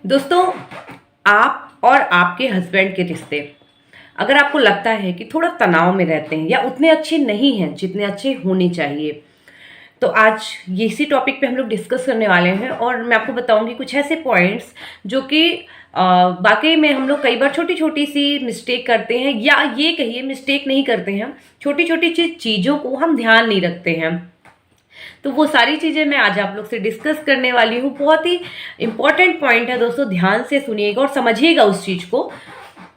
दोस्तों, आप और आपके हस्बैंड के रिश्ते अगर आपको लगता है कि थोड़ा तनाव में रहते हैं या उतने अच्छे नहीं हैं जितने अच्छे होने चाहिए, तो आज ये इसी टॉपिक पे हम लोग डिस्कस करने वाले हैं। और मैं आपको बताऊंगी कुछ ऐसे पॉइंट्स जो कि वाकई में हम लोग कई बार छोटी छोटी सी मिस्टेक करते हैं, या ये कहिए मिस्टेक नहीं करते हैं, छोटी छोटी चीज़ों को हम ध्यान नहीं रखते हैं। तो वो सारी चीज़ें मैं आज आप लोग से डिस्कस करने वाली हूँ। बहुत ही इंपॉर्टेंट पॉइंट है दोस्तों, ध्यान से सुनिएगा और समझिएगा उस चीज़ को।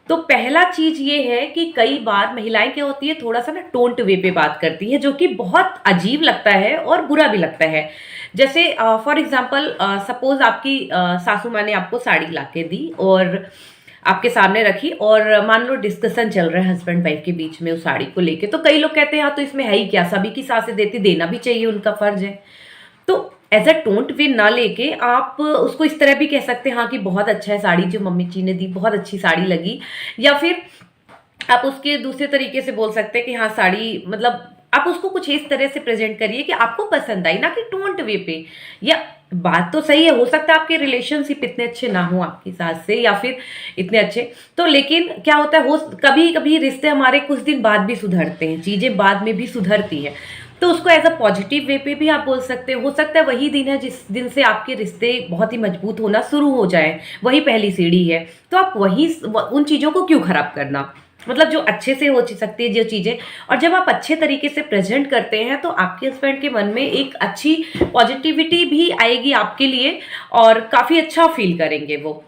तो पहला चीज ये है कि कई बार महिलाएं क्या होती है, थोड़ा सा ना टोंट वे पे बात करती है, जो कि बहुत अजीब लगता है और बुरा भी लगता है। जैसे फॉर एग्जाम्पल सपोज आपकी सासू माँ ने आपको साड़ी ला के दी और आपके सामने रखी, और मान लो डिस्कशन चल रहा है हस्बैंड वाइफ के बीच में उस साड़ी को लेके। तो कई लोग कहते हैं हाँ तो इसमें है ही क्या, सभी की सासें देती, देना भी चाहिए, उनका फर्ज है। तो एज अ टोंट वे ना लेके आप उसको इस तरह भी कह सकते हैं हाँ कि बहुत अच्छा है साड़ी जो मम्मी जी ने दी, बहुत अच्छी साड़ी लगी। या फिर आप उसके दूसरे तरीके से बोल सकते हैं कि हाँ साड़ी, मतलब आप उसको कुछ इस तरह से प्रेजेंट करिए कि आपको पसंद आई, ना कि टोंट वे पे। या बात तो सही है, हो सकता है आपके रिलेशनशिप इतने अच्छे ना हो आपकी सास से, या फिर इतने अच्छे तो, लेकिन क्या होता है, हो कभी कभी रिश्ते हमारे कुछ दिन बाद भी सुधरते हैं, चीजें बाद में भी सुधरती हैं। तो उसको एज अ पॉजिटिव वे पे भी आप बोल सकते हो सकता है वही दिन है जिस दिन से आपके रिश्ते बहुत ही मजबूत होना शुरू हो जाए, वही पहली सीढ़ी है। तो आप वही उन चीज़ों को क्यों खराब करना, मतलब जो अच्छे से हो सकती है जो चीज़ें। और जब आप अच्छे तरीके से प्रेजेंट करते हैं तो आपके हस्बैंड के मन में एक अच्छी पॉजिटिविटी भी आएगी आपके लिए, और काफ़ी अच्छा फील करेंगे वो।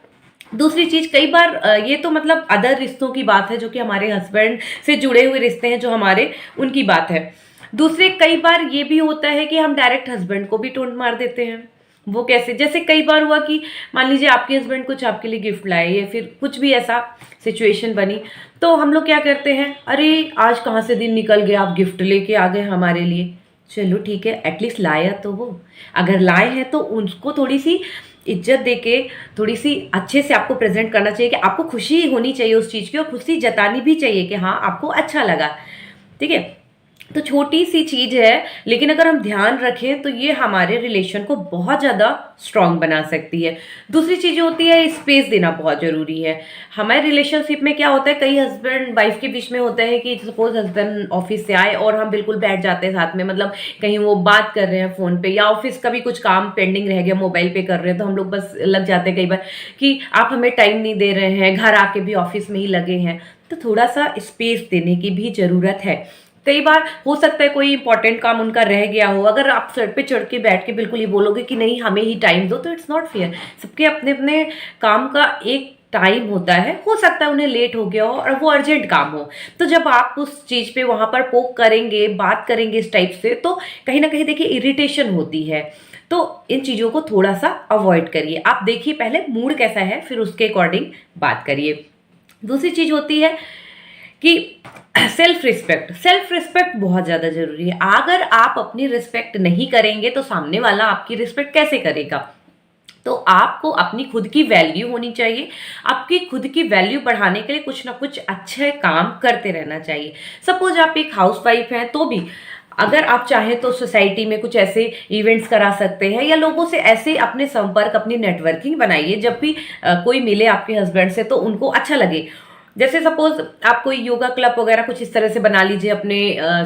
दूसरी चीज, कई बार ये तो मतलब अदर रिश्तों की बात है, जो कि हमारे हस्बैंड से जुड़े हुए रिश्ते हैं जो हमारे, उनकी बात है। दूसरे कई बार ये भी होता है कि हम डायरेक्ट हस्बैंड को भी टोंट मार देते हैं। वो कैसे, जैसे कई बार हुआ कि मान लीजिए आपके हस्बैंड कुछ आपके लिए गिफ्ट लाए या फिर कुछ भी ऐसा सिचुएशन बनी, तो हम लोग क्या करते हैं, अरे आज कहाँ से दिन निकल गया, आप गिफ्ट लेके आ गए हमारे लिए। चलो ठीक है, एटलीस्ट लाया तो वो, अगर लाए हैं तो उनको थोड़ी सी इज्जत देके, थोड़ी सी अच्छे से आपको प्रेजेंट करना चाहिए कि आपको खुशी होनी चाहिए उस चीज़ की, और खुशी जतानी भी चाहिए कि हाँ आपको अच्छा लगा। ठीक है, तो छोटी सी चीज है, लेकिन अगर हम ध्यान रखें तो ये हमारे रिलेशन को बहुत ज़्यादा स्ट्रांग बना सकती है। दूसरी चीज़ होती है स्पेस देना, बहुत ज़रूरी है। हमारे रिलेशनशिप में क्या होता है, कई हस्बैंड वाइफ के बीच में होता है कि सपोज हस्बैंड ऑफिस से आए और हम बिल्कुल बैठ जाते हैं साथ में, मतलब कहीं वो बात कर रहे हैं फ़ोन पे, या ऑफिस का भी कुछ काम पेंडिंग रह गया मोबाइल पे कर रहे हैं, तो हम लोग बस लग जाते हैं कई बार कि आप हमें टाइम नहीं दे रहे हैं, घर आके भी ऑफिस में ही लगे हैं। तो थोड़ा सा स्पेस देने की भी ज़रूरत है। कई बार हो सकता है कोई इंपॉर्टेंट काम उनका रह गया हो, अगर आप सर पे चढ़ के बैठ के बिल्कुल ये बोलोगे कि नहीं हमें ही टाइम दो, तो इट्स नॉट फेयर। सबके अपने अपने काम का एक टाइम होता है, हो सकता है उन्हें लेट हो गया हो और वो अर्जेंट काम हो। तो जब आप उस चीज़ पे वहाँ पर पोक करेंगे, बात करेंगे इस टाइप से, तो कहीं ना कहीं देखिए इरिटेशन होती है। तो इन चीज़ों को थोड़ा सा अवॉइड करिए। आप देखिए पहले मूड कैसा है, फिर उसके अकॉर्डिंग बात करिए। दूसरी चीज़ होती है कि सेल्फ रिस्पेक्ट बहुत ज़्यादा ज़रूरी है। अगर आप अपनी रिस्पेक्ट नहीं करेंगे तो सामने वाला आपकी रिस्पेक्ट कैसे करेगा। तो आपको अपनी खुद की वैल्यू होनी चाहिए। आपकी खुद की वैल्यू बढ़ाने के लिए कुछ ना कुछ अच्छे काम करते रहना चाहिए। सपोज आप एक हाउसवाइफ हैं तो भी अगर आप चाहें तो सोसाइटी में कुछ ऐसे इवेंट्स करा सकते हैं, या लोगों से ऐसे अपने संपर्क, अपनी नेटवर्किंग बनाइए, जब भी कोई मिले आपके हस्बैंड से तो उनको अच्छा लगे। जैसे सपोज आप कोई योगा क्लब वगैरह कुछ इस तरह से बना लीजिए अपने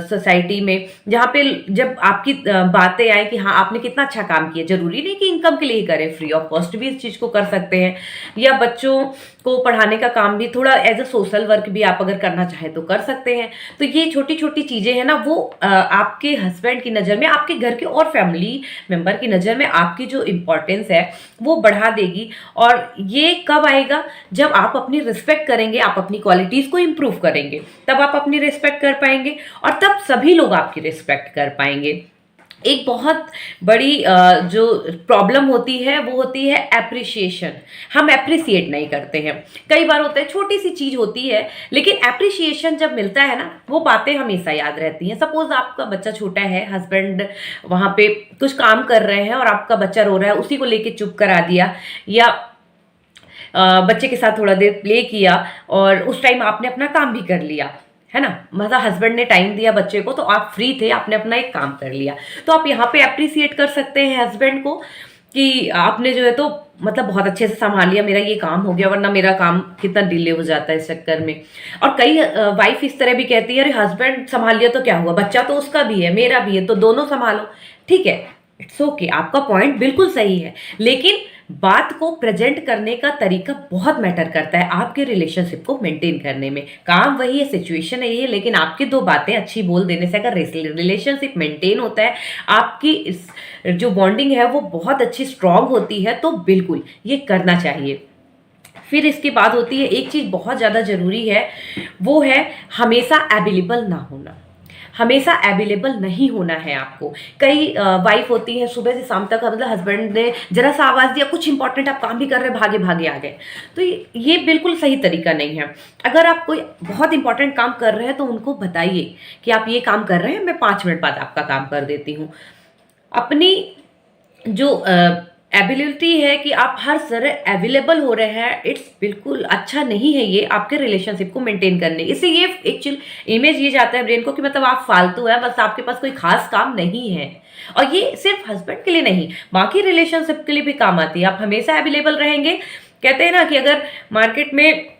सोसाइटी में, जहाँ पे जब आपकी बातें आए कि हाँ आपने कितना अच्छा काम किया, जरूरी नहीं कि इनकम के लिए ही करें, फ्री ऑफ कॉस्ट भी इस चीज़ को कर सकते हैं। या बच्चों को पढ़ाने का काम भी थोड़ा एज अ सोशल वर्क भी आप अगर करना चाहें तो कर सकते हैं। तो ये छोटी छोटी चीज़ें हैं ना, वो आपके हस्बैंड की नज़र में, आपके घर के और फैमिली मेंबर की नज़र में आपकी जो इम्पोर्टेंस है वो बढ़ा देगी। और ये कब आएगा, जब आप अपनी रिस्पेक्ट करेंगे, आप अपनी क्वालिटीज़ को इम्प्रूव करेंगे, तब आप अपनी रिस्पेक्ट कर पाएंगे, और तब सभी लोग आपकी रिस्पेक्ट कर पाएंगे। एक बहुत बड़ी जो प्रॉब्लम होती है वो होती है एप्रिसिएशन। हम एप्रिसिएट नहीं करते हैं। कई बार होता है छोटी सी चीज होती है, लेकिन एप्रिसिएशन जब मिलता है ना, वो बातें हमेशा याद रहती हैं। सपोज आपका बच्चा छोटा है, हस्बैंड वहां पे कुछ काम कर रहे हैं और आपका बच्चा रो रहा है, उसी को लेके चुप करा दिया, या बच्चे के साथ थोड़ा देर प्ले किया, और उस टाइम आपने अपना काम भी कर लिया, है ना, मतलब हस्बैंड ने टाइम दिया बच्चे को, तो आप फ्री थे, आपने अपना एक काम कर लिया। तो आप यहाँ पे अप्रिसिएट कर सकते हैं हस्बैंड को। कि आपने जो है तो मतलब बहुत अच्छे से संभाल लिया, मेरा ये काम हो गया, वरना मेरा काम कितना डिले हो जाता है इस चक्कर में। और कई वाइफ इस तरह भी कहती है, अरे हस्बैंड संभाल लिया तो क्या हुआ, बच्चा तो उसका भी है मेरा भी है, तो दोनों संभालो। ठीक है, इट्स ओके, आपका पॉइंट बिल्कुल सही है, लेकिन बात को प्रेजेंट करने का तरीका बहुत मैटर करता है आपके रिलेशनशिप को मेंटेन करने में। काम वही है, सिचुएशन है ये, लेकिन आपकी दो बातें अच्छी बोल देने से अगर रिलेशनशिप मेंटेन होता है, आपकी इस जो बॉन्डिंग है वो बहुत अच्छी स्ट्रांग होती है, तो बिल्कुल ये करना चाहिए। फिर इसके बाद होती है एक चीज़ बहुत ज़्यादा ज़रूरी है, वो है हमेशा अवेलेबल ना होना। हमेशा अवेलेबल नहीं होना है आपको। कई वाइफ होती है सुबह से शाम तक, मतलब हस्बैंड ने जरा सा आवाज़ दिया, कुछ इंपॉर्टेंट आप काम भी कर रहे हैं, भागे भागे आ गए, तो ये बिल्कुल सही तरीका नहीं है। अगर आप कोई बहुत इंपॉर्टेंट काम कर रहे हैं तो उनको बताइए कि आप ये काम कर रहे हैं, मैं 5 मिनट बाद आपका काम कर देती हूँ। अपनी जो एबिलिटी है कि आप हर तरह अवेलेबल हो रहे हैं, इट्स बिल्कुल अच्छा नहीं है ये आपके रिलेशनशिप को मेंटेन करने। इससे ये एक्चुअल इमेज ये जाता है ब्रेन को कि मतलब आप फालतू है, बस आपके पास कोई खास काम नहीं है। और ये सिर्फ हस्बैंड के लिए नहीं, बाकी रिलेशनशिप के लिए भी काम आती है। आप हमेशा अवेलेबल रहेंगे, कहते हैं ना कि अगर मार्केट में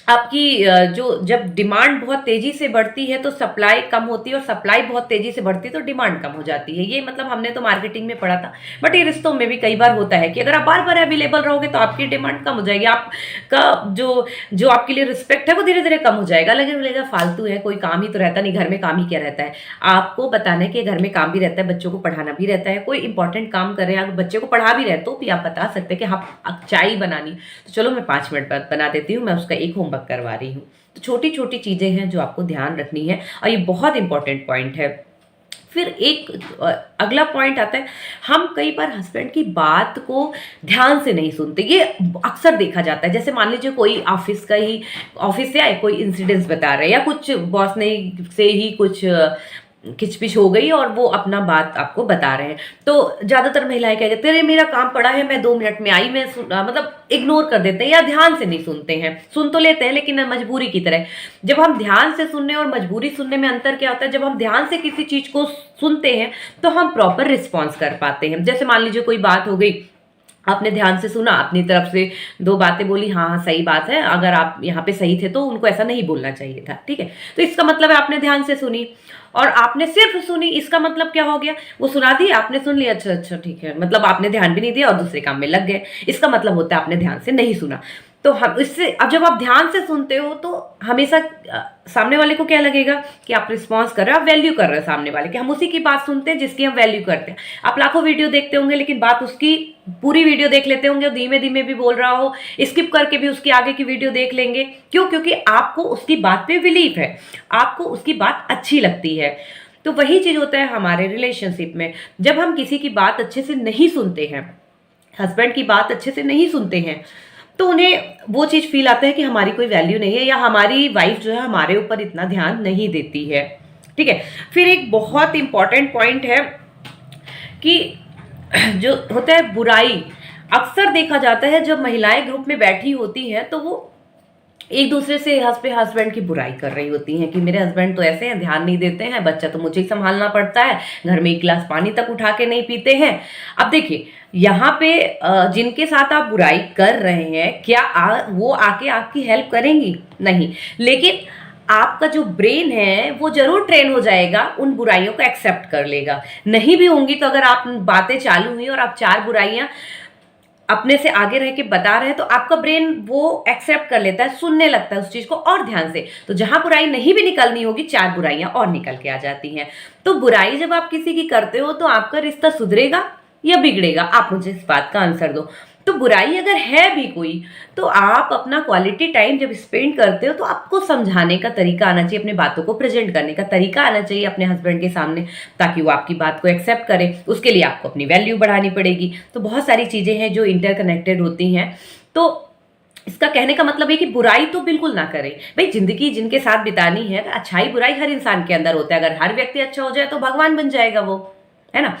आपकी जो जब डिमांड बहुत तेजी से बढ़ती है तो सप्लाई कम होती है, और सप्लाई बहुत तेजी से बढ़ती है तो डिमांड कम हो जाती है। ये मतलब हमने तो मार्केटिंग में पढ़ा था, बट ये रिश्तों में भी कई बार होता है कि अगर आप बार बार अवेलेबल रहोगे तो आपकी डिमांड कम हो जाएगी, आपका जो जो आपके लिए रिस्पेक्ट है वो धीरे धीरे कम हो जाएगा। लगेगा फालतू है, कोई काम ही तो रहता नहीं, घर में काम ही क्या रहता है। आपको बताना है कि घर में काम भी रहता है, बच्चों को पढ़ाना भी रहता है, कोई इंपॉर्टेंट काम कर रहे हैं, अगर बच्चे को पढ़ा भी रहे तो भी आप बता सकते हैं कि हाँ चाय बनानी, तो चलो मैं 5 मिनट बाद बना देती हूँ, मैं उसका एक होमवर्क करवा रही हूँ। तो छोटी छोटी चीजें हैं जो आपको ध्यान रखनी है, और ये बहुत इंपॉर्टेंट पॉइंट है। फिर एक अगला पॉइंट आता है, हम कई बार हस्बैंड की बात को ध्यान से नहीं सुनते। ये अक्सर देखा जाता है, जैसे मान लीजिए कोई ऑफिस से आए, कोई इंसिडेंट्स बता रहे हैं, या कुछ बॉस ने से ही कुछ खिचपिच हो गई और वो अपना बात आपको बता रहे हैं, तो ज्यादातर महिलाएं क्या कहते हैं, मेरा काम पड़ा है, मैं 2 मिनट में आई, मैं मतलब इग्नोर कर देते हैं या ध्यान से नहीं सुनते हैं। सुन तो लेते हैं लेकिन मजबूरी की तरह। जब हम ध्यान से सुनने और मजबूरी सुनने में अंतर क्या होता है, जब हम ध्यान से किसी चीज को सुनते हैं तो हम प्रॉपर रिस्पॉन्स कर पाते हैं। जैसे मान लीजिए कोई बात हो गई, आपने ध्यान से सुना, अपनी तरफ से 2 बातें बोली, हाँ हाँ सही बात है, अगर आप यहाँ पे सही थे तो उनको ऐसा नहीं बोलना चाहिए था, ठीक है, तो इसका मतलब है आपने ध्यान से सुनी। और आपने सिर्फ सुनी, इसका मतलब क्या हो गया, वो सुना दी, आपने सुन लिया, अच्छा अच्छा ठीक है, मतलब आपने ध्यान भी नहीं दिया और दूसरे काम में लग गए, इसका मतलब होता है आपने ध्यान से नहीं सुना। तो हम इससे, अब जब आप ध्यान से सुनते हो तो हमेशा सामने वाले को क्या लगेगा कि आप रिस्पॉन्स कर रहे हो, आप वैल्यू कर रहे हो सामने वाले की। हम उसी की बात सुनते हैं जिसकी हम वैल्यू करते हैं। आप लाखों वीडियो देखते होंगे लेकिन बात उसकी पूरी वीडियो देख लेते होंगे, धीमे धीमे भी बोल रहा हो, स्किप करके भी उसकी आगे की वीडियो देख लेंगे। क्यों? क्योंकि आपको उसकी बात पे बिलीव है, आपको उसकी बात अच्छी लगती है। तो वही चीज होता है हमारे रिलेशनशिप में, जब हम किसी की बात अच्छे से नहीं सुनते हैं, हस्बैंड की बात अच्छे से नहीं सुनते हैं, तो उन्हें वो चीज फील आता है कि हमारी कोई वैल्यू नहीं है, या हमारी वाइफ जो है हमारे ऊपर इतना ध्यान नहीं देती है। ठीक है, फिर एक बहुत इंपॉर्टेंट पॉइंट है कि जो होता है बुराई, अक्सर देखा जाता है जब महिलाएं ग्रुप में बैठी होती हैं तो वो एक दूसरे से हस्बैंड की बुराई कर रही होती हैं कि मेरे हस्बैंड तो ऐसे हैं, ध्यान नहीं देते हैं, बच्चा तो मुझे ही संभालना पड़ता है, घर में 1 गिलास पानी तक उठा के नहीं पीते हैं। अब देखिए यहाँ पे जिनके साथ आप बुराई कर रहे हैं, क्या वो आके आपकी हेल्प करेंगी? नहीं, लेकिन आपका जो ब्रेन है वो जरूर ट्रेन हो जाएगा, उन बुराइयों को एक्सेप्ट कर लेगा। नहीं भी होंगी तो अगर आप बातें चालू हुई और आप 4 बुराइयां अपने से आगे रह के बता रहे हैं तो आपका ब्रेन वो एक्सेप्ट कर लेता है, सुनने लगता है उस चीज को और ध्यान से। तो जहां बुराई नहीं भी निकलनी होगी, 4 बुराइयां और निकल के आ जाती हैं। तो बुराई जब आप किसी की करते हो तो आपका रिश्ता सुधरेगा या बिगड़ेगा? आप मुझे इस बात का आंसर दो। तो बुराई अगर है भी कोई, तो आप अपना क्वालिटी टाइम जब स्पेंड करते हो तो आपको समझाने का तरीका आना चाहिए, अपनी बातों को प्रेजेंट करने का तरीका आना चाहिए अपने हस्बैंड के सामने, ताकि वो आपकी बात को एक्सेप्ट करे। उसके लिए आपको अपनी वैल्यू बढ़ानी पड़ेगी। तो बहुत सारी चीजें हैं जो इंटरकनेक्टेड होती हैं। तो इसका कहने का मतलब है कि बुराई तो बिल्कुल ना करें भाई। जिंदगी जिनके साथ बितानी है, अच्छाई बुराई हर इंसान के अंदर होता है। अगर हर व्यक्ति अच्छा हो जाए तो भगवान बन जाएगा वो, है ना।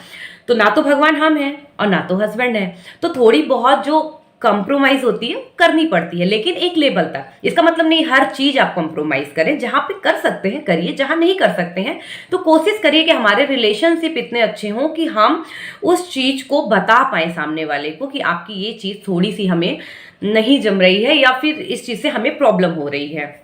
तो ना तो भगवान हम हैं और ना तो हस्बैंड है। तो थोड़ी बहुत जो कंप्रोमाइज होती है, करनी पड़ती है, लेकिन एक लेवल तक। इसका मतलब नहीं हर चीज आप कंप्रोमाइज करें, जहां पे कर सकते हैं करिए, जहां नहीं कर सकते हैं तो कोशिश करिए कि हमारे रिलेशनशिप इतने अच्छे हों कि हम उस चीज को बता पाए सामने वाले को कि आपकी ये चीज थोड़ी सी हमें नहीं जम रही है, या फिर इस चीज से हमें प्रॉब्लम हो रही है।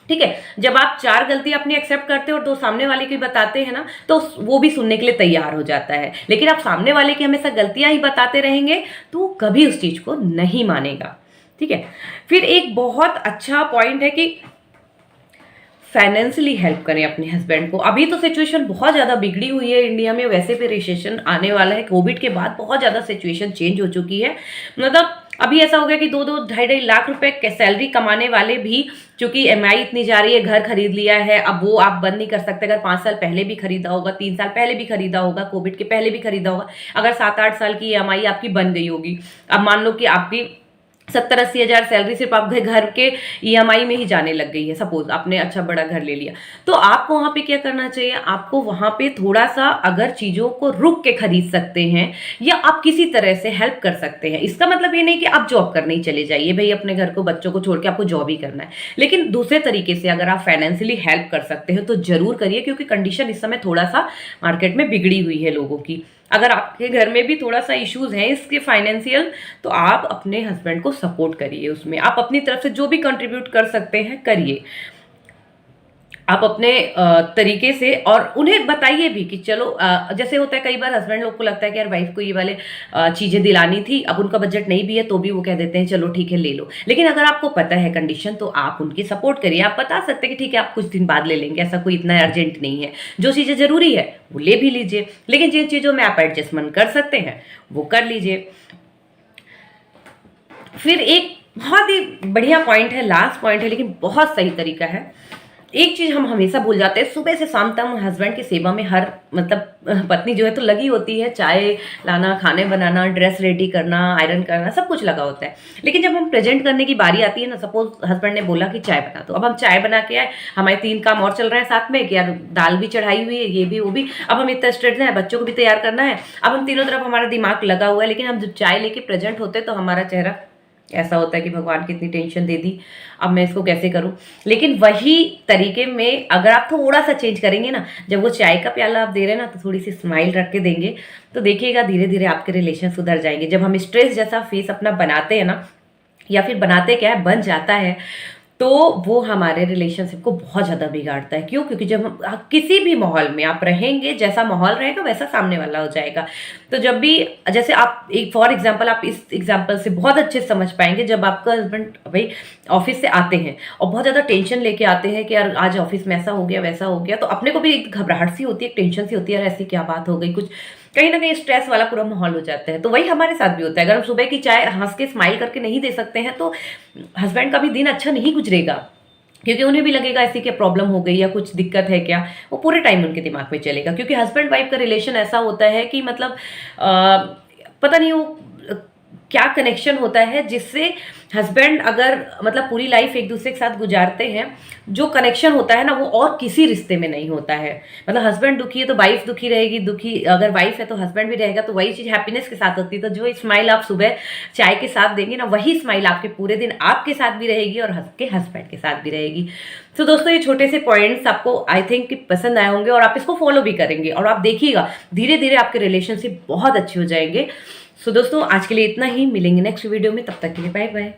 ठीक है, जब आप 4 गलती अपनी एक्सेप्ट करते हो और 2 सामने वाले की बताते हैं ना, तो वो भी सुनने के लिए तैयार हो जाता है। लेकिन आप सामने वाले की हमेशा गलतियां ही बताते रहेंगे तो वो कभी उस चीज को नहीं मानेगा। ठीक है, फिर एक बहुत अच्छा पॉइंट है कि फाइनेंशियली हेल्प करें अपने हस्बैंड को। अभी तो सिचुएशन बहुत ज़्यादा बिगड़ी हुई है इंडिया में, वैसे भी रिसेशन आने वाला है। कोविड के बाद बहुत ज़्यादा सिचुएशन चेंज हो चुकी है। मतलब अभी ऐसा हो गया कि 2-2 ढाई-ढाई लाख रुपए सैलरी कमाने वाले भी, चूंकि EMI इतनी जा रही है, घर खरीद लिया है, अब वो आप बंद नहीं कर सकते। अगर 5 साल पहले भी खरीदा होगा, 3 साल पहले भी खरीदा होगा, कोविड के पहले भी खरीदा होगा, अगर 7-8 साल की EMI आपकी बन गई होगी, अब मान लो कि आपकी 70-80 हज़ार सैलरी सिर्फ आपके घर के EMI में ही जाने लग गई है। सपोज आपने अच्छा बड़ा घर ले लिया, तो आपको वहां पे क्या करना चाहिए? आपको वहां पे थोड़ा सा अगर चीजों को रुक के खरीद सकते हैं या आप किसी तरह से हेल्प कर सकते हैं। इसका मतलब ये नहीं कि आप जॉब करने ही चले जाइए भाई, अपने घर को बच्चों को छोड़ के आपको जॉब ही करना है, लेकिन दूसरे तरीके से अगर आप फाइनेंशियली हेल्प कर सकते हैं तो जरूर करिए, क्योंकि कंडीशन इस समय थोड़ा सा मार्केट में बिगड़ी हुई है लोगों की। अगर आपके घर में भी थोड़ा सा इश्यूज हैं इसके फाइनेंशियल, तो आप अपने हस्बैंड को सपोर्ट करिए, उसमें आप अपनी तरफ से जो भी कंट्रीब्यूट कर सकते हैं करिए। आप अपने तरीके से, और उन्हें बताइए भी कि चलो जैसे होता है कई बार हस्बैंड लोग को लगता है कि यार वाइफ को ये वाले चीजें दिलानी थी, अब उनका बजट नहीं भी है तो भी वो कह देते हैं चलो ठीक है ले लो। लेकिन अगर आपको पता है कंडीशन, तो आप उनकी सपोर्ट करिए। आप बता सकते हैं कि ठीक है आप कुछ दिन बाद ले लेंगे, ऐसा कोई इतना अर्जेंट नहीं है, जो चीजें जरूरी है वो ले भी लीजिए, लेकिन जिन चीजों में आप एडजस्टमेंट कर सकते हैं वो कर लीजिए। फिर एक बहुत ही बढ़िया पॉइंट है, लास्ट पॉइंट है लेकिन बहुत सही तरीका है। एक चीज हम हमेशा भूल जाते हैं, सुबह से शाम तक हस्बैंड की सेवा में हर मतलब पत्नी जो है तो लगी होती है, चाय लाना, खाने बनाना, ड्रेस रेडी करना, आयरन करना, सब कुछ लगा होता है। लेकिन जब हम प्रेजेंट करने की बारी आती है ना, सपोज हस्बैंड ने बोला कि चाय बना, तो अब हम चाय बना के आए, हमारे 3 काम और चल रहे हैं साथ में कि यार दाल भी चढ़ाई हुई है, ये भी वो भी, अब हम इतना स्ट्रेस है, बच्चों को भी तैयार करना है, अब हम तीनों तरफ हमारा दिमाग लगा हुआ है। लेकिन हम जब चाय लेके प्रेजेंट होते हैं तो हमारा चेहरा ऐसा होता है कि भगवान कितनी टेंशन दे दी, अब मैं इसको कैसे करूं। लेकिन वही तरीके में अगर आप थोड़ा सा चेंज करेंगे ना, जब वो चाय का प्याला आप दे रहे हैं ना, तो थोड़ी सी स्माइल रख के देंगे, तो देखिएगा धीरे धीरे आपके रिलेशन सुधर जाएंगे। जब हम स्ट्रेस जैसा फेस अपना बनाते हैं ना, या फिर बनाते क्या है, बन जाता है, तो वो हमारे रिलेशनशिप को बहुत ज़्यादा बिगाड़ता है। क्यों? क्योंकि जब हम किसी भी माहौल में आप रहेंगे, जैसा माहौल रहेगा वैसा सामने वाला हो जाएगा। तो जब भी, जैसे आप एक फॉर एग्जांपल, आप इस एग्जांपल से बहुत अच्छे से समझ पाएंगे, जब आपका हस्बैंड भाई ऑफिस से आते हैं और बहुत ज़्यादा टेंशन लेके आते हैं कि यार आज ऑफिस में ऐसा हो गया वैसा हो गया, तो अपने को भी एक घबराहट सी होती है, एक टेंशन सी होती है, यार ऐसी क्या बात हो गई, कुछ कहीं ना कहीं स्ट्रेस वाला पूरा माहौल हो जाता है। तो वही हमारे साथ भी होता है। अगर हम सुबह की चाय हंस के स्माइल करके नहीं दे सकते हैं, तो हस्बैंड का भी दिन अच्छा नहीं गुजरेगा, क्योंकि उन्हें भी लगेगा ऐसी क्या प्रॉब्लम हो गई या कुछ दिक्कत है क्या, वो पूरे टाइम उनके दिमाग में चलेगा। क्योंकि हस्बैंड वाइफ का रिलेशन ऐसा होता है कि मतलब पता नहीं वो क्या कनेक्शन होता है, जिससे हस्बैंड अगर मतलब पूरी लाइफ एक दूसरे के साथ गुजारते हैं, जो कनेक्शन होता है ना, वो और किसी रिश्ते में नहीं होता है। मतलब हस्बैंड दुखी है तो वाइफ दुखी रहेगी, दुखी अगर वाइफ है तो हस्बैंड भी रहेगा, तो वही चीज़ हैप्पीनेस के साथ होती है। तो जो स्माइल आप सुबह चाय के साथ देंगे ना, वही स्माइल आपके पूरे दिन आपके साथ भी रहेगी और आपके हस्बैंड के साथ भी रहेगी। तो दोस्तों ये छोटे से पॉइंट्स आपको आई थिंक पसंद आए होंगे और आप इसको फॉलो भी करेंगे, और आप देखिएगा धीरे धीरे आपके रिलेशनशिप बहुत अच्छे हो जाएंगे। सो दोस्तों आज के लिए इतना ही, मिलेंगे नेक्स्ट वीडियो में, तब तक के लिए बाय बाय।